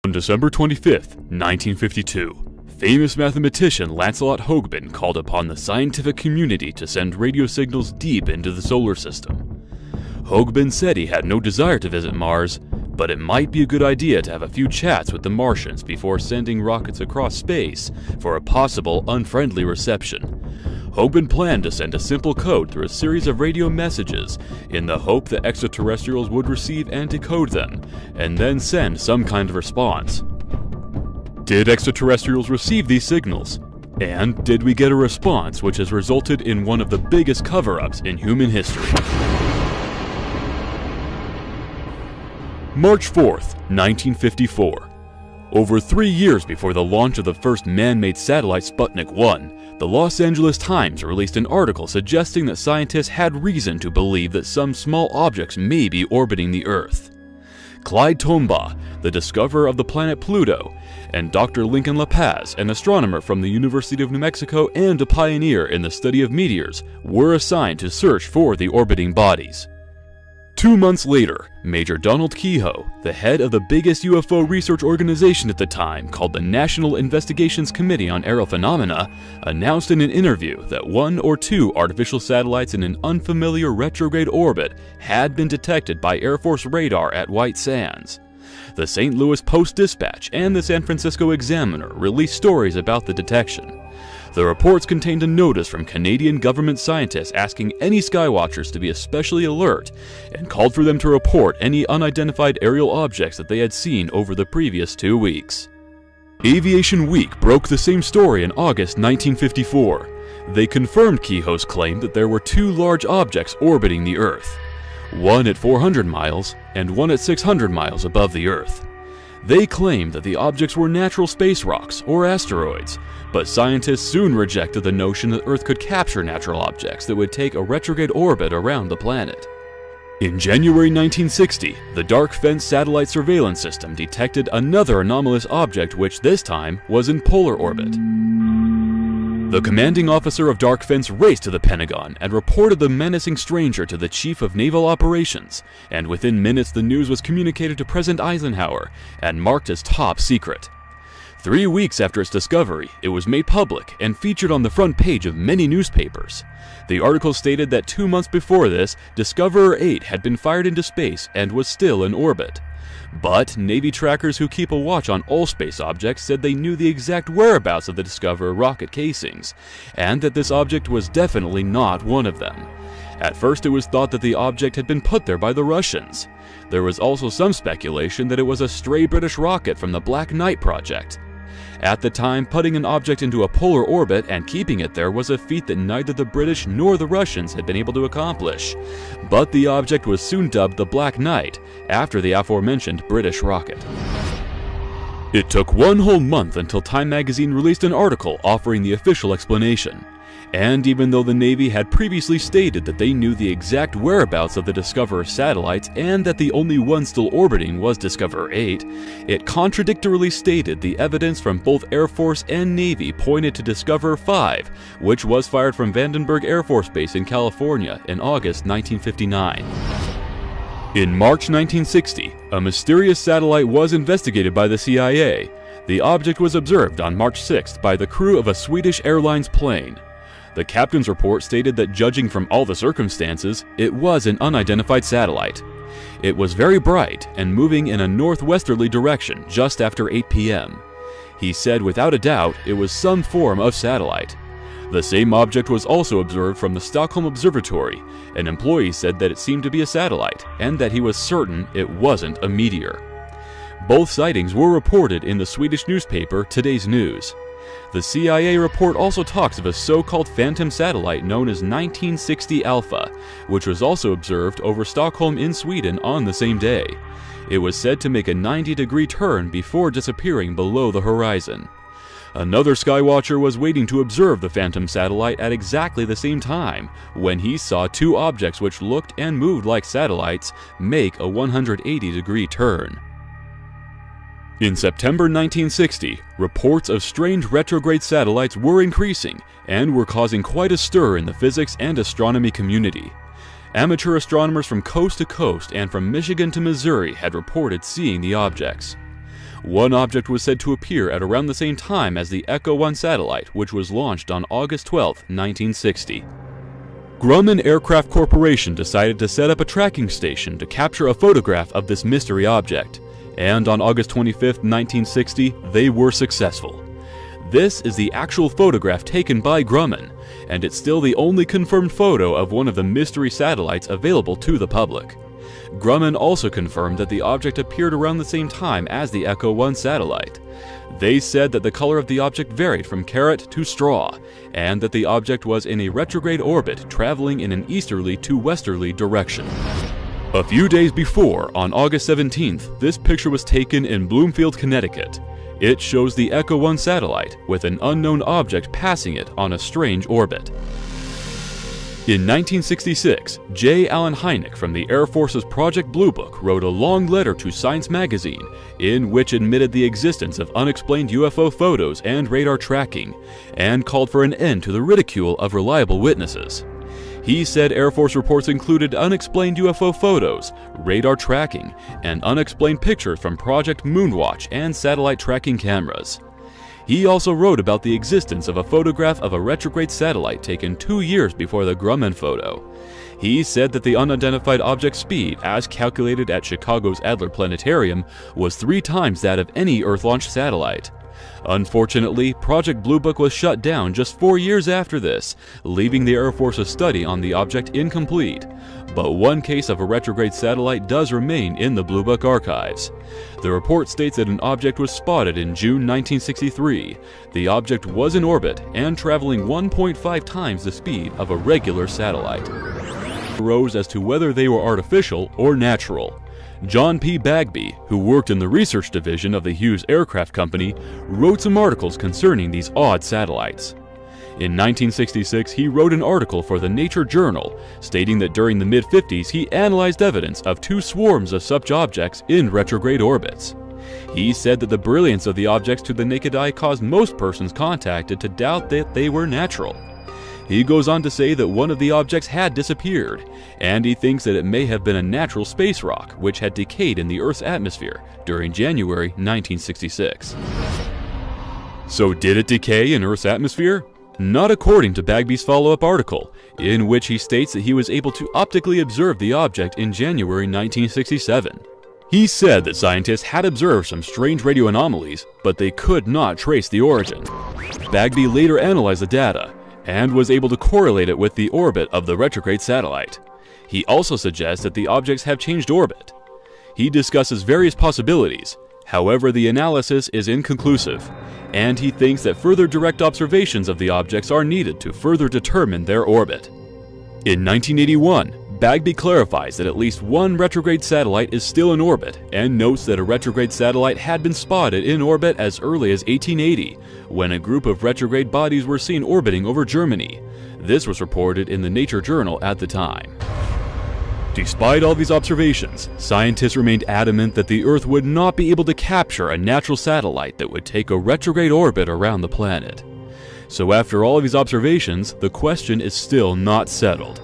On December 25, 1952, famous mathematician Lancelot Hogben called upon the scientific community to send radio signals deep into the solar system. Hogben said he had no desire to visit Mars, but it might be a good idea to have a few chats with the Martians before sending rockets across space for a possible unfriendly reception. Hogben planned to send a simple code through a series of radio messages in the hope that extraterrestrials would receive and decode them, and then send some kind of response. Did extraterrestrials receive these signals? And did we get a response which has resulted in one of the biggest cover-ups in human history? March 4th, 1954. Over 3 years before the launch of the first man-made satellite Sputnik 1, the Los Angeles Times released an article suggesting that scientists had reason to believe that some small objects may be orbiting the Earth. Clyde Tombaugh, the discoverer of the planet Pluto, and Dr. Lincoln La Paz, an astronomer from the University of New Mexico and a pioneer in the study of meteors, were assigned to search for the orbiting bodies. 2 months later, Major Donald Keyhoe, the head of the biggest UFO research organization at the time called the National Investigations Committee on Aerial Phenomena, announced in an interview that 1 or 2 artificial satellites in an unfamiliar retrograde orbit had been detected by Air Force radar at White Sands. The St. Louis Post-Dispatch and the San Francisco Examiner released stories about the detection. The reports contained a notice from Canadian government scientists asking any skywatchers to be especially alert and called for them to report any unidentified aerial objects that they had seen over the previous 2 weeks. Aviation Week broke the same story in August 1954. They confirmed Keyhoe's claim that there were 2 large objects orbiting the Earth, one at 400 miles and one at 600 miles above the Earth. They claimed that the objects were natural space rocks or asteroids, but scientists soon rejected the notion that Earth could capture natural objects that would take a retrograde orbit around the planet. In January 1960, the Dark Fence satellite surveillance system detected another anomalous object which this time was in polar orbit. The commanding officer of Dark Fence raced to the Pentagon and reported the menacing stranger to the Chief of Naval Operations, and within minutes the news was communicated to President Eisenhower and marked as top secret. 3 weeks after its discovery, it was made public and featured on the front page of many newspapers. The article stated that 2 months before this, Discoverer 8 had been fired into space and was still in orbit. But Navy trackers who keep a watch on all space objects said they knew the exact whereabouts of the Discoverer rocket casings, and that this object was definitely not one of them. At first it was thought that the object had been put there by the Russians. There was also some speculation that it was a stray British rocket from the Black Knight project. At the time, putting an object into a polar orbit and keeping it there was a feat that neither the British nor the Russians had been able to accomplish. But the object was soon dubbed the Black Knight, after the aforementioned British rocket. It took 1 whole month until Time magazine released an article offering the official explanation. And even though the Navy had previously stated that they knew the exact whereabouts of the Discoverer satellites and that the only one still orbiting was Discoverer 8, it contradictorily stated the evidence from both Air Force and Navy pointed to Discoverer 5, which was fired from Vandenberg Air Force Base in California in August 1959. In March 1960, a mysterious satellite was investigated by the CIA. The object was observed on March 6th by the crew of a Swedish Airlines plane. The captain's report stated that judging from all the circumstances, it was an unidentified satellite. It was very bright and moving in a northwesterly direction just after 8 p.m. He said without a doubt it was some form of satellite. The same object was also observed from the Stockholm Observatory. An employee said that it seemed to be a satellite and that he was certain it wasn't a meteor. Both sightings were reported in the Swedish newspaper Today's News. The CIA report also talks of a so-called phantom satellite known as 1960 Alpha, which was also observed over Stockholm in Sweden on the same day. It was said to make a 90-degree turn before disappearing below the horizon. Another skywatcher was waiting to observe the phantom satellite at exactly the same time when he saw 2 objects which looked and moved like satellites make a 180-degree turn. In September 1960, reports of strange retrograde satellites were increasing and were causing quite a stir in the physics and astronomy community. Amateur astronomers from coast to coast and from Michigan to Missouri had reported seeing the objects. One object was said to appear at around the same time as the Echo 1 satellite, which was launched on August 12, 1960. Grumman Aircraft Corporation decided to set up a tracking station to capture a photograph of this mystery object, and on August 25, 1960, they were successful. This is the actual photograph taken by Grumman, and it's still the only confirmed photo of one of the mystery satellites available to the public. Grumman also confirmed that the object appeared around the same time as the Echo 1 satellite. They said that the color of the object varied from carrot to straw, and that the object was in a retrograde orbit traveling in an easterly to westerly direction. A few days before, on August 17th, this picture was taken in Bloomfield, Connecticut. It shows the Echo 1 satellite with an unknown object passing it on a strange orbit. In 1966, J. Allen Hynek from the Air Force's Project Blue Book wrote a long letter to Science magazine in which admitted the existence of unexplained UFO photos and radar tracking, and called for an end to the ridicule of reliable witnesses. He said Air Force reports included unexplained UFO photos, radar tracking, and unexplained pictures from Project Moonwatch and satellite tracking cameras. He also wrote about the existence of a photograph of a retrograde satellite taken 2 years before the Grumman photo. He said that the unidentified object's speed, as calculated at Chicago's Adler Planetarium, was 3 times that of any Earth-launched satellite. Unfortunately, Project Blue Book was shut down just 4 years after this, leaving the Air Force's study on the object incomplete. But one case of a retrograde satellite does remain in the Blue Book archives. The report states that an object was spotted in June 1963. The object was in orbit and traveling 1.5 times the speed of a regular satellite. Arose as to whether they were artificial or natural. John P. Bagby, who worked in the research division of the Hughes Aircraft Company, wrote some articles concerning these odd satellites. In 1966, he wrote an article for the Nature Journal, stating that during the mid-50s he analyzed evidence of 2 swarms of such objects in retrograde orbits. He said that the brilliance of the objects to the naked eye caused most persons contacted to doubt that they were natural. He goes on to say that one of the objects had disappeared, and he thinks that it may have been a natural space rock which had decayed in the Earth's atmosphere during January 1966. So did it decay in Earth's atmosphere? Not according to Bagby's follow-up article, in which he states that he was able to optically observe the object in January 1967. He said that scientists had observed some strange radio anomalies, but they could not trace the origin. Bagby later analyzed the data, and was able to correlate it with the orbit of the retrograde satellite. He also suggests that the objects have changed orbit. He discusses various possibilities, however the analysis is inconclusive, and he thinks that further direct observations of the objects are needed to further determine their orbit. In 1981, Bagby clarifies that at least one retrograde satellite is still in orbit, and notes that a retrograde satellite had been spotted in orbit as early as 1880, when a group of retrograde bodies were seen orbiting over Germany. This was reported in the Nature Journal at the time. Despite all these observations, scientists remained adamant that the Earth would not be able to capture a natural satellite that would take a retrograde orbit around the planet. So after all of these observations, the question is still not settled.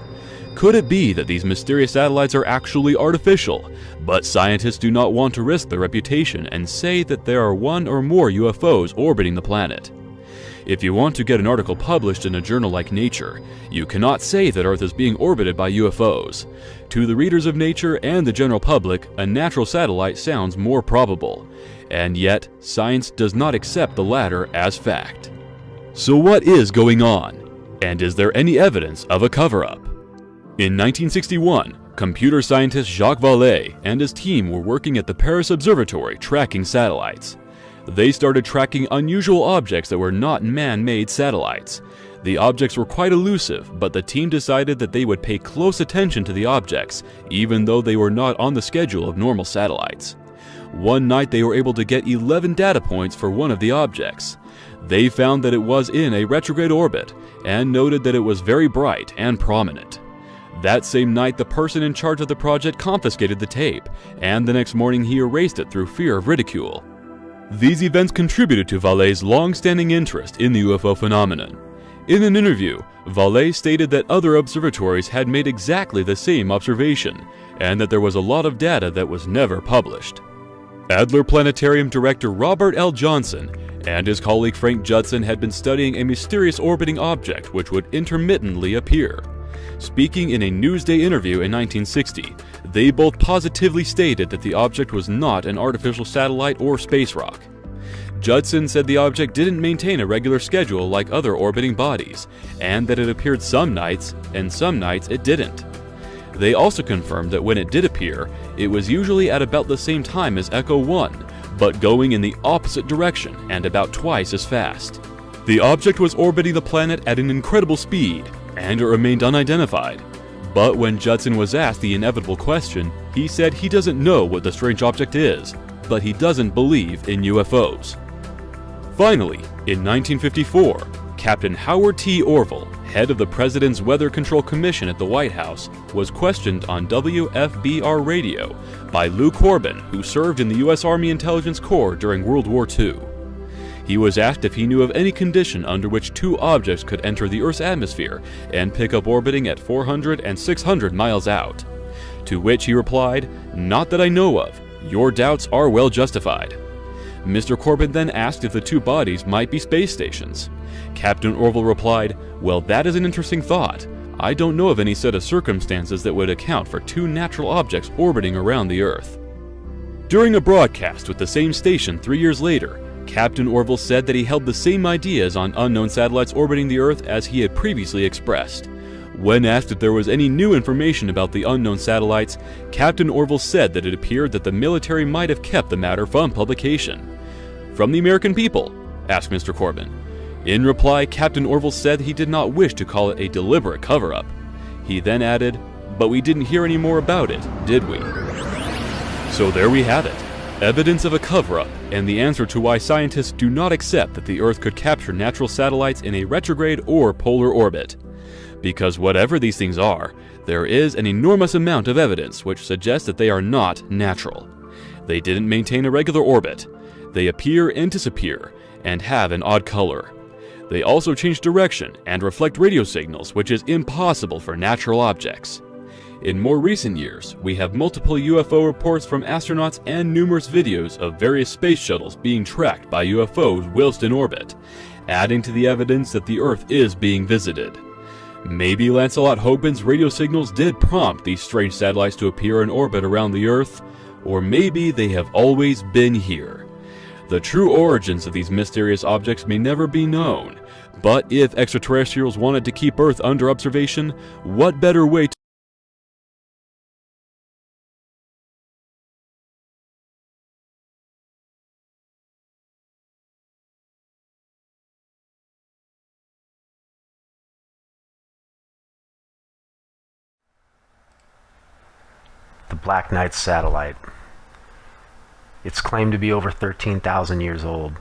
Could it be that these mysterious satellites are actually artificial, but scientists do not want to risk their reputation and say that there are 1 or more UFOs orbiting the planet? If you want to get an article published in a journal like Nature, you cannot say that Earth is being orbited by UFOs. To the readers of Nature and the general public, a natural satellite sounds more probable, and yet science does not accept the latter as fact. So what is going on? And is there any evidence of a cover-up? In 1961, computer scientist Jacques Vallée and his team were working at the Paris Observatory tracking satellites. They started tracking unusual objects that were not man-made satellites. The objects were quite elusive, but the team decided that they would pay close attention to the objects, even though they were not on the schedule of normal satellites. One night they were able to get 11 data points for one of the objects. They found that it was in a retrograde orbit, and noted that it was very bright and prominent. That same night, the person in charge of the project confiscated the tape, and the next morning he erased it through fear of ridicule. These events contributed to Vallée's long-standing interest in the UFO phenomenon. In an interview, Vallée stated that other observatories had made exactly the same observation, and that there was a lot of data that was never published. Adler Planetarium director Robert L. Johnson and his colleague Frank Judson had been studying a mysterious orbiting object which would intermittently appear. Speaking in a Newsday interview in 1960, they both positively stated that the object was not an artificial satellite or space rock. Judson said the object didn't maintain a regular schedule like other orbiting bodies, and that it appeared some nights, and some nights it didn't. They also confirmed that when it did appear, it was usually at about the same time as Echo 1, but going in the opposite direction and about twice as fast. The object was orbiting the planet at an incredible speed, and it remained unidentified. But when Judson was asked the inevitable question, he said he doesn't know what the strange object is, but he doesn't believe in UFOs. Finally, in 1954, Captain Howard T. Orville, head of the President's Weather Control Commission at the White House, was questioned on WFBR radio by Lou Corbin, who served in the U.S. Army Intelligence Corps during World War II. He was asked if he knew of any condition under which two objects could enter the Earth's atmosphere and pick up orbiting at 400 and 600 miles out. To which he replied, "Not that I know of. Your doubts are well justified." Mr. Corbin then asked if the two bodies might be space stations. Captain Orville replied, "Well, that is an interesting thought. I don't know of any set of circumstances that would account for two natural objects orbiting around the Earth." During a broadcast with the same station 3 years later, Captain Orville said that he held the same ideas on unknown satellites orbiting the Earth as he had previously expressed. When asked if there was any new information about the unknown satellites, Captain Orville said that it appeared that the military might have kept the matter from publication. "From the American people?" asked Mr. Corbin. In reply, Captain Orville said he did not wish to call it a deliberate cover-up. He then added, "But we didn't hear any more about it, did we?" So there we have it. Evidence of a cover-up, and the answer to why scientists do not accept that the Earth could capture natural satellites in a retrograde or polar orbit. Because whatever these things are, there is an enormous amount of evidence which suggests that they are not natural. They didn't maintain a regular orbit. They appear and disappear, and have an odd color. They also change direction and reflect radio signals, which is impossible for natural objects. In more recent years, we have multiple UFO reports from astronauts and numerous videos of various space shuttles being tracked by UFOs whilst in orbit, adding to the evidence that the Earth is being visited. Maybe Lancelot Hoban's radio signals did prompt these strange satellites to appear in orbit around the Earth, or maybe they have always been here. The true origins of these mysterious objects may never be known, but if extraterrestrials wanted to keep Earth under observation, what better way to the Black Knight satellite. It's claimed to be over 13,000 years old.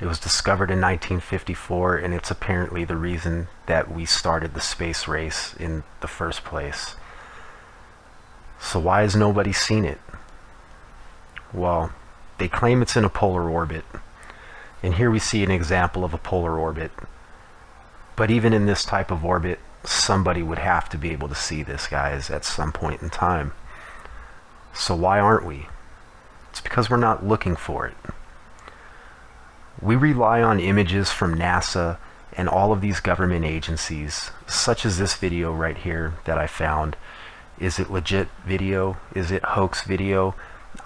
It was discovered in 1954, and it's apparently the reason that we started the space race in the first place. So why has nobody seen it? Well, they claim it's in a polar orbit, and here we see an example of a polar orbit. But even in this type of orbit, somebody would have to be able to see this, guys, at some point in time. So why aren't we? It's because we're not looking for it. We rely on images from NASA and all of these government agencies, such as this video right here that I found. Is it legit video? Is it hoax video?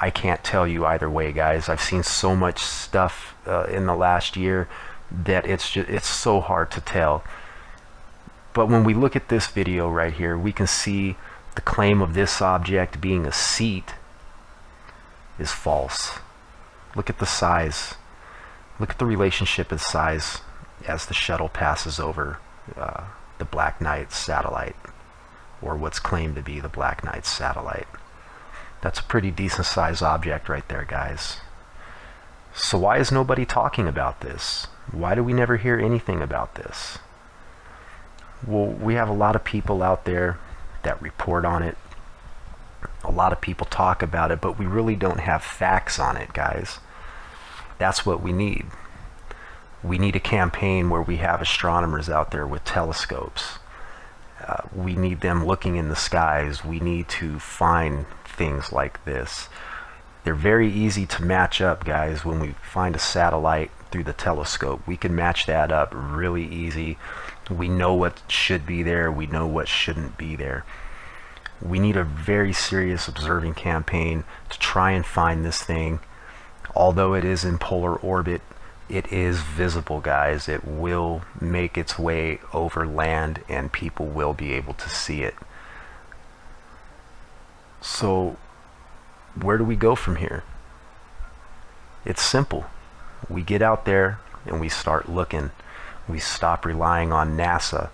I can't tell you either way, guys. I've seen so much stuff in the last year that it's so hard to tell. But when we look at this video right here, we can see the claim of this object being a seat is false. Look at the size. Look at the relationship in size as the shuttle passes over the Black Knight satellite, or what's claimed to be the Black Knight satellite. That's a pretty decent sized object right there, guys. So why is nobody talking about this? Why do we never hear anything about this? Well, we have a lot of people out there that report on it. A lot of people talk about it, but we really don't have facts on it, guys. That's what we need. We need a campaign where we have astronomers out there with telescopes. We need them looking in the skies. We need to find things like this. They're very easy to match up, guys. When we find a satellite through the telescope, we can match that up really easy. We know what should be there, we know what shouldn't be there. We need a very serious observing campaign to try and find this thing. Although it is in polar orbit, it is visible, guys. It will make its way over land and people will be able to see it. So where do we go from here? It's simple. We get out there and we start looking. We stop relying on NASA.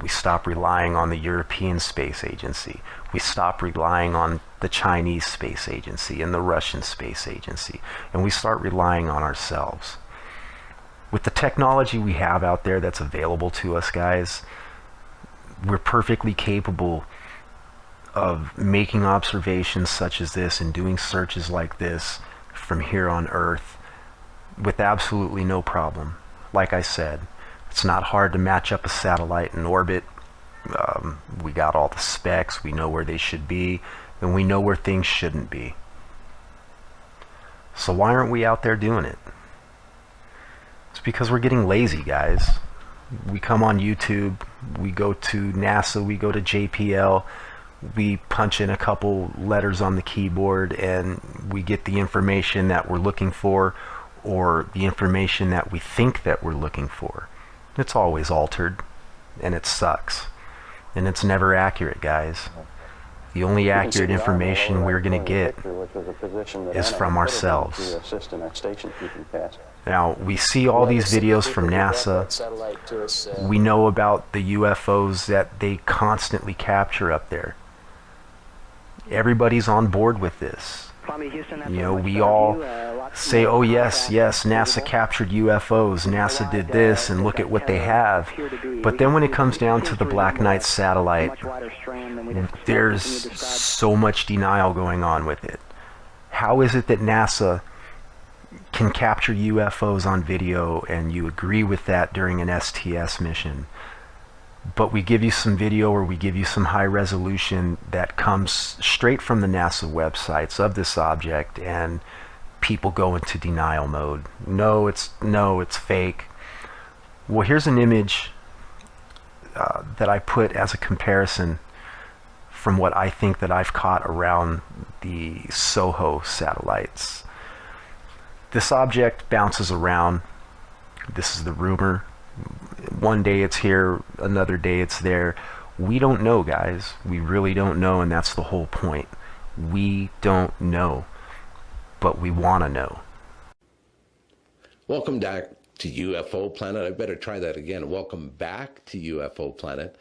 We stop relying on the European Space Agency. We stop relying on the Chinese Space Agency and the Russian Space Agency. And we start relying on ourselves. With the technology we have out there that's available to us, guys, we're perfectly capable of making observations such as this and doing searches like this from here on Earth with absolutely no problem. Like I said, it's not hard to match up a satellite in orbit. We got all the specs, we know where they should be, and we know where things shouldn't be. So why aren't we out there doing it? It's because we're getting lazy, guys. We come on YouTube, we go to NASA, we go to JPL, we punch in a couple letters on the keyboard and we get the information that we're looking for, or the information that we think that we're looking for. It's always altered and it sucks, and it's never accurate, guys. The only accurate information we're going to get is from ourselves. Now, we see all these videos from NASA. We know about the UFOs that they constantly capture up there. Everybody's on board with this. You know, we all say, oh yes, NASA captured UFOs, NASA did this, and look at what they have. But then when it comes down to the Black Knight satellite, there's so much denial going on with it. How is it that NASA can capture UFOs on video and you agree with that during an STS mission, but we give you some video or we give you some high resolution that comes straight from the NASA websites of this object, and people go into denial mode? No, it's fake. Well, here's an image that I put as a comparison from what I think that I've caught around the SOHO satellites. This object bounces around. This is the rumor. One day it's here, another day it's there. We don't know, guys. We really don't know, and that's the whole point. We don't know, but we want to know. Welcome back to UFO Planet. I better try that again. Welcome back to UFO Planet.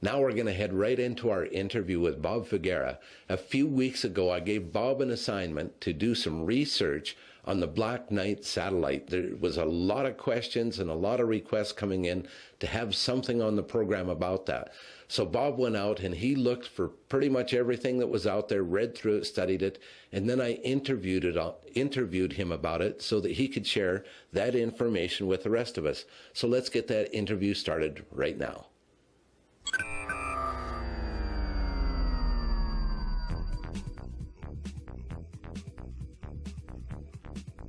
Now we're going to head right into our interview with Bob Figuera. A few weeks ago, I gave Bob an assignment to do some research on the Black Knight satellite. There was a lot of questions and a lot of requests coming in to have something on the program about that. So Bob went out and he looked for pretty much everything that was out there, read through it, studied it, and then I interviewed him about it so that he could share that information with the rest of us. So let's get that interview started right now.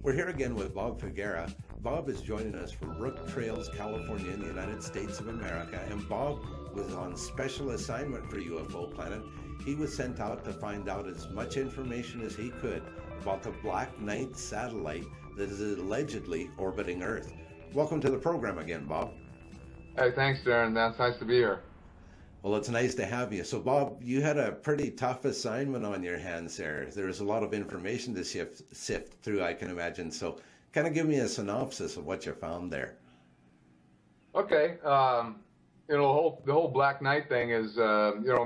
We're here again with Bob Figuera. Bob is joining us from Brook Trails, California in the United States of America, and Bob was on special assignment for UFO Planet. He was sent out to find out as much information as he could about the Black Knight satellite that is allegedly orbiting Earth. Welcome to the program again, Bob. Hey, thanks, Darren. That's nice to be here. Well, it's nice to have you. So, Bob, you had a pretty tough assignment on your hands there. There's a lot of information to sift through, I can imagine. So, kind of give me a synopsis of what you found there. Okay. The whole Black Knight thing is,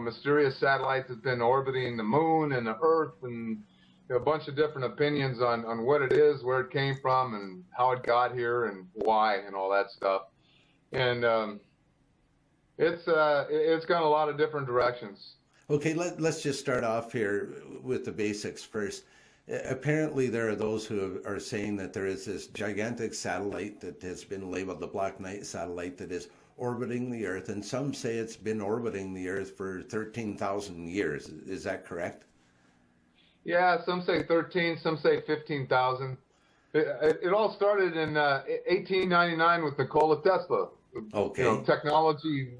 mysterious satellites that's been orbiting the moon and the Earth, and a bunch of different opinions on what it is, where it came from, and how it got here, and why, and all that stuff. And it's gone a lot of different directions. Okay, let's just start off here with the basics first. Apparently, there are those who are saying that there is this gigantic satellite that has been labeled the Black Knight satellite that is orbiting the Earth, and some say it's been orbiting the Earth for 13,000 years. Is that correct? Yeah, some say 13, some say 15,000. It all started in 1899 with Nikola Tesla, Okay. technology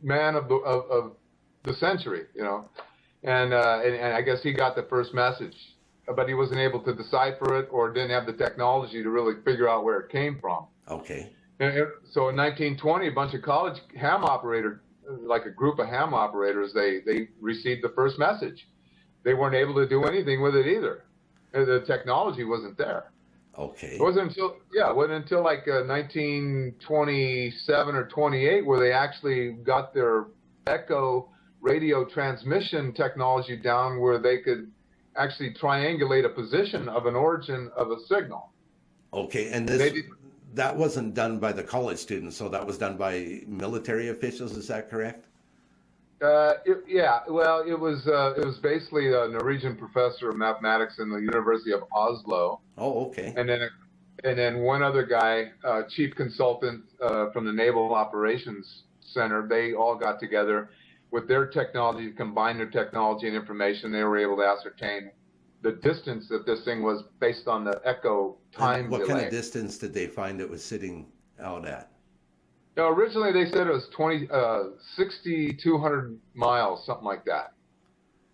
man of the century, and I guess he got the first message, but he wasn't able to decipher it or didn't have the technology to really figure out where it came from. Okay. So in 1920, a bunch of college ham operators, like a group of ham operators, they received the first message. They weren't able to do anything with it either. The technology wasn't there. Okay. It wasn't until like 1927 or 28 where they actually got their echo radio transmission technology down, where they could actually triangulate a position of an origin of a signal. Okay, and that wasn't done by the college students, so that was done by military officials. Is that correct? It was basically a Norwegian professor of mathematics in the University of Oslo. Oh, okay. And then one other guy, chief consultant from the Naval Operations Center. They all got together with their technology, combined their technology and information. They were able to ascertain the distance that this thing was based on the echo time What delay. kind of distance did they find it was sitting out at? Now, originally they said it was 6,200 miles, something like that.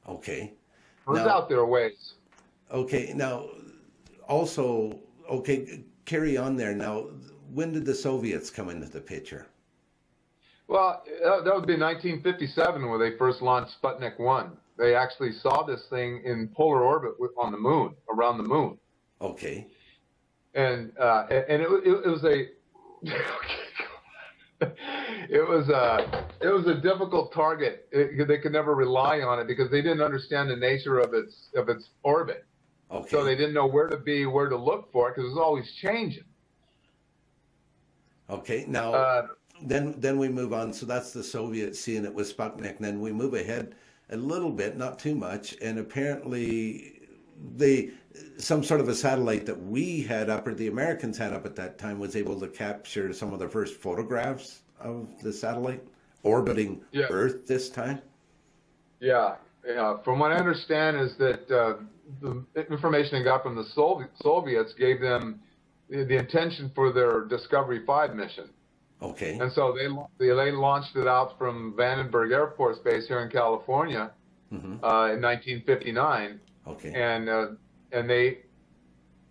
Okay. It was out there a ways. Okay, now, also, carry on there. Now, when did the Soviets come into the picture? Well, that would be 1957 when they first launched Sputnik 1. They actually saw this thing in polar orbit on the moon, around the moon. Okay. And it was a it was a difficult target. They could never rely on it because they didn't understand the nature of its orbit. Okay. So they didn't know where to be, where to look for it, because it was always changing. Okay. Now, then we move on. So that's the Soviets seeing it with Sputnik. And then we move ahead a little bit, not too much, and apparently some sort of a satellite that we had up, or the Americans had up at that time, was able to capture some of the first photographs of the satellite orbiting Earth this time. Yeah. From what I understand is that the information they got from the Soviets gave them the intention for their Discovery 5 mission. Okay. And so they launched it out from Vandenberg Air Force Base here in California in 1959. Okay. And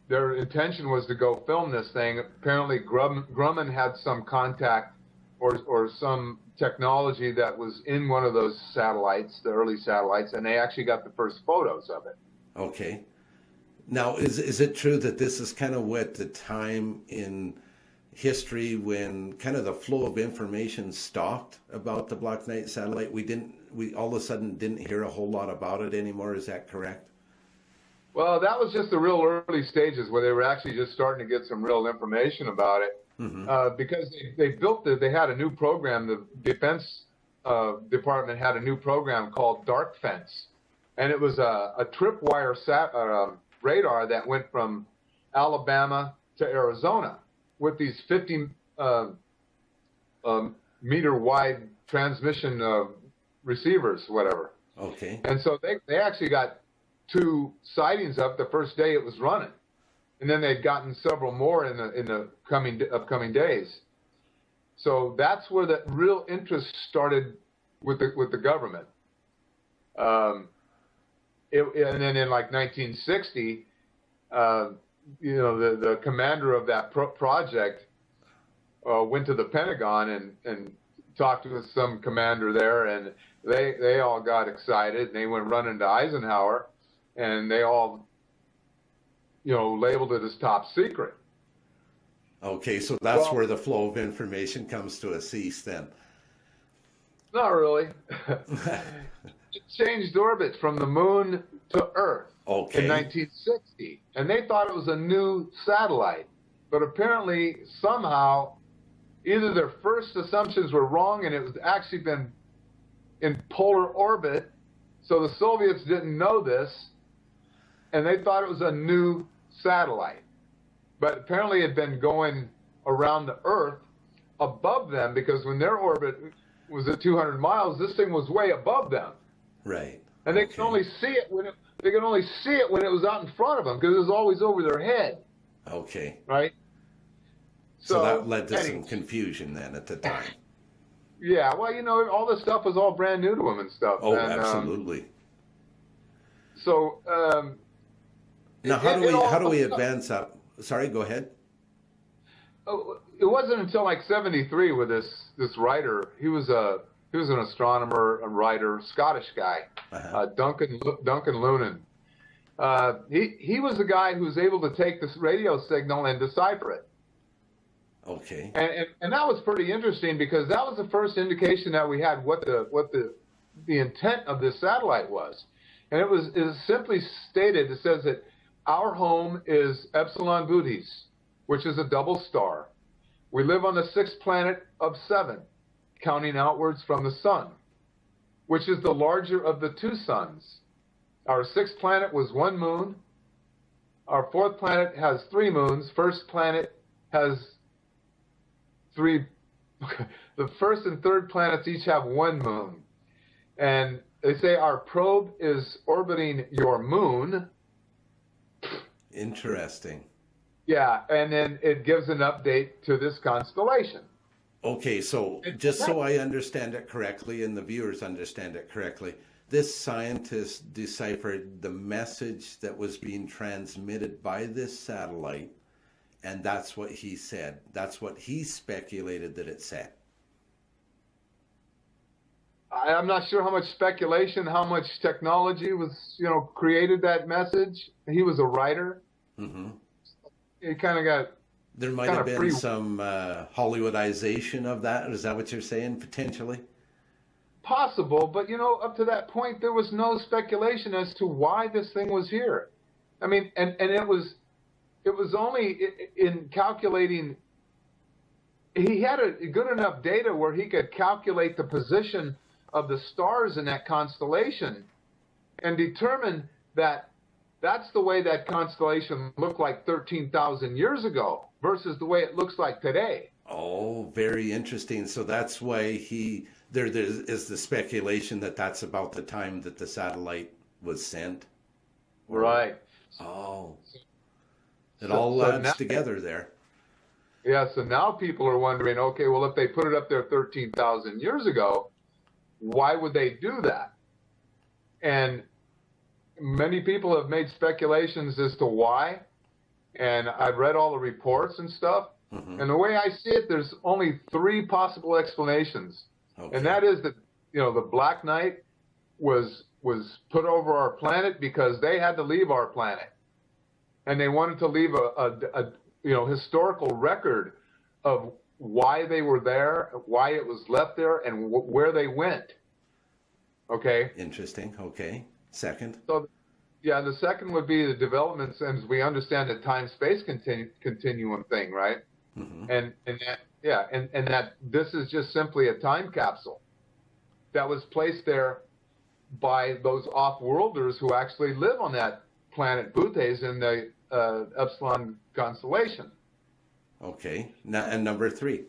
their intention was to go film this thing. Apparently Grumman had some contact or some technology that was in one of those satellites, the early satellites, and they actually got the first photos of it. Okay. Now, is it true that this is kind of what the time in history when kind of the flow of information stopped about the Black Knight satellite? We all of a sudden didn't hear a whole lot about it anymore. Is that correct? Well, that was just the real early stages where they were actually just starting to get some real information about it. Because they had a new program. The Defense Department had a new program called Dark Fence, and it was a tripwire radar that went from Alabama to Arizona with these 50 meter wide transmission receivers, whatever. Okay. And so they actually got 2 sightings of it the first day it was running. And then they'd gotten several more in the upcoming days. So that's where the real interest started with the government. And then in like 1960, the commander of that project went to the Pentagon and talked with some commander there, and they all got excited, and they went running to Eisenhower, and they all labeled it as top secret. Okay, so that's where the flow of information comes to a cease then. Not really. It changed orbit from the moon to Earth in 1960, and they thought it was a new satellite. But apparently, somehow, either their first assumptions were wrong and it was actually been in polar orbit, so the Soviets didn't know this, and they thought it was a new satellite. But apparently it had been going around the Earth above them, because when their orbit was at 200 miles, this thing was way above them. Right. And they could only see it they could only see it when it was out in front of them because it was always over their head. Okay. Right? So that led to some confusion then at the time. Yeah, well, you know, all this stuff was all brand new to them and stuff. Oh, and, absolutely. So now, how do we advance up? Sorry, go ahead. It wasn't until like '73 with this writer. He was an astronomer, a writer, Scottish guy, Duncan Lunan. He was the guy who was able to take this radio signal and decipher it. Okay. And that was pretty interesting because that was the first indication that we had what the intent of this satellite was. And it was simply stated, it says that our home is Epsilon Bootes, which is a double star. We live on the sixth planet of 7, counting outwards from the sun, which is the larger of the 2 suns. Our 6th planet was 1 moon. Our 4th planet has 3 moons. First planet has 3. The first and third planets each have 1 moon. And they say our probe is orbiting your moon. Interesting. Yeah, and then it gives an update to this constellation. Okay, so just so I understand it correctly and the viewers understand it correctly, this scientist deciphered the message that was being transmitted by this satellite, and that's what he said. That's what he speculated that it said. I'm not sure how much speculation, how much technology was, created that message. He was a writer. Mm-hmm. He kind of got... There might have been some Hollywoodization of that. Is that what you're saying, potentially? Possible, but, up to that point, there was no speculation as to why this thing was here. I mean, and it was only in calculating... He had a good enough data where he could calculate the position of the stars in that constellation and determine that that's the way that constellation looked like 13,000 years ago versus the way it looks like today. Oh, very interesting. So that's why there is the speculation that that's about the time that the satellite was sent. Right. Oh, it all adds together there. Yeah, so now people are wondering, okay, well, if they put it up there 13,000 years ago, why would they do that? And many people have made speculations as to why, and I've read all the reports and stuff, and the way I see it, there's only 3 possible explanations, and that is that, the Black Knight was put over our planet because they had to leave our planet, and they wanted to leave a historical record of why they were there, why it was left there, and where they went. Okay? Interesting. Okay. Second? So, yeah, the second would be the developments, as we understand the time-space continuum thing, right? Mm-hmm. And that this is just simply a time capsule that was placed there by those off-worlders who actually live on that planet Bootes in the Epsilon constellation. Okay. Now, and number 3?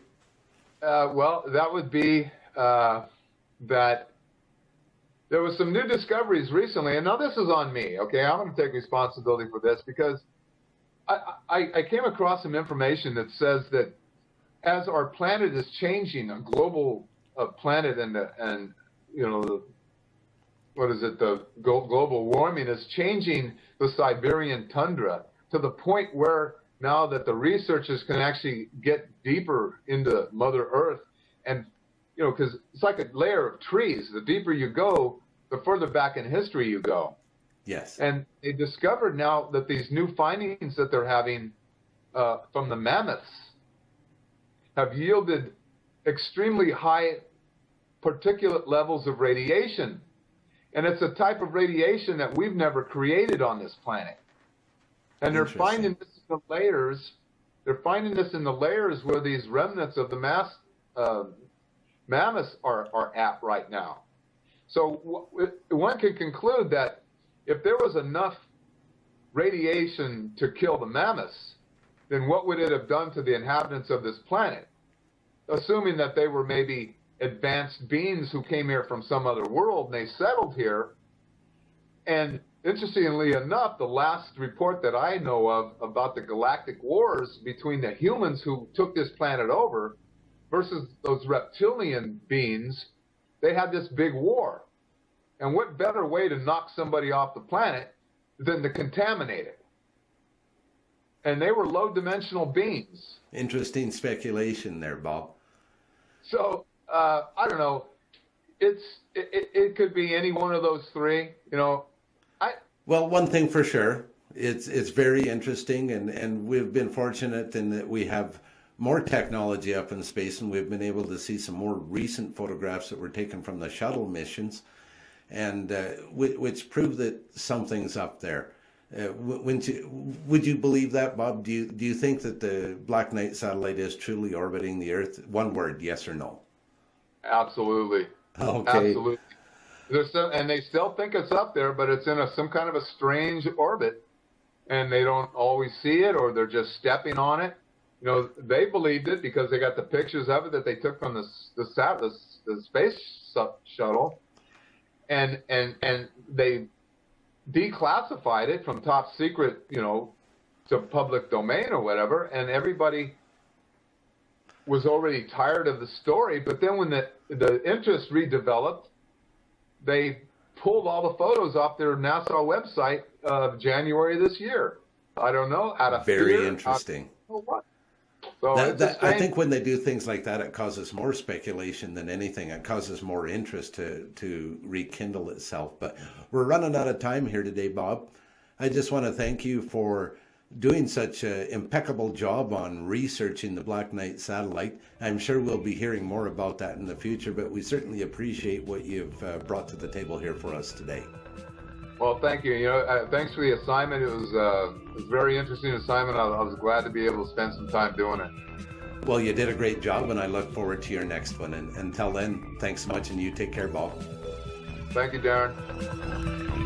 Well, that would be that there was some new discoveries recently, and now this is on me, okay? I'm going to take responsibility for this because I came across some information that says that as our planet is changing, a global planet and the global warming is changing the Siberian tundra to the point where now that the researchers can actually get deeper into Mother Earth and, because it's like a layer of trees. The deeper you go, the further back in history you go. Yes. And they discovered now that these new findings that they're having from the mammoths have yielded extremely high particulate levels of radiation. And it's a type of radiation that we've never created on this planet. And they're finding this in the layers. They're finding this in the layers where these remnants of the mammoths are at right now. So one can conclude that if there was enough radiation to kill the mammoths, then what would it have done to the inhabitants of this planet? Assuming that they were maybe advanced beings who came here from some other world and they settled here, and interestingly enough, the last report that I know of about the galactic wars between the humans who took this planet over versus those reptilian beings, they had this big war. And what better way to knock somebody off the planet than to contaminate it? And they were low-dimensional beings. Interesting speculation there, Bob. So, I don't know. It could be any one of those three. You know, Well, one thing for sure, it's very interesting, and we've been fortunate in that we have more technology up in space, and we've been able to see some more recent photographs that were taken from the shuttle missions, and which prove that something's up there. Would you believe that, Bob? Do you think that the Black Knight satellite is truly orbiting the Earth? One word, yes or no? absolutely. Okay. Absolutely. And they still think it's up there, but it's in some kind of a strange orbit, and they don't always see it, or they're just stepping on it. You know, they believed it because they got the pictures of it that they took from the space shuttle, and they declassified it from top secret, you know, to public domain or whatever, and everybody was already tired of the story. But then when the interest redeveloped, they pulled all the photos off their NASA website of January this year. I don't know, out of Very fear, interesting. What? So I think when they do things like that, it causes more speculation than anything. It causes more interest to rekindle itself. But we're running out of time here today, Bob. I just want to thank you for doing such an impeccable job on researching the Black Knight satellite. I'm sure we'll be hearing more about that in the future, but we certainly appreciate what you've brought to the table here for us today. Well, thank you. You know, thanks for the assignment. It was a very interesting assignment. I was glad to be able to spend some time doing it. Well, you did a great job, and I look forward to your next one. And until then, thanks so much, and you take care, Bob. Thank you, Darren.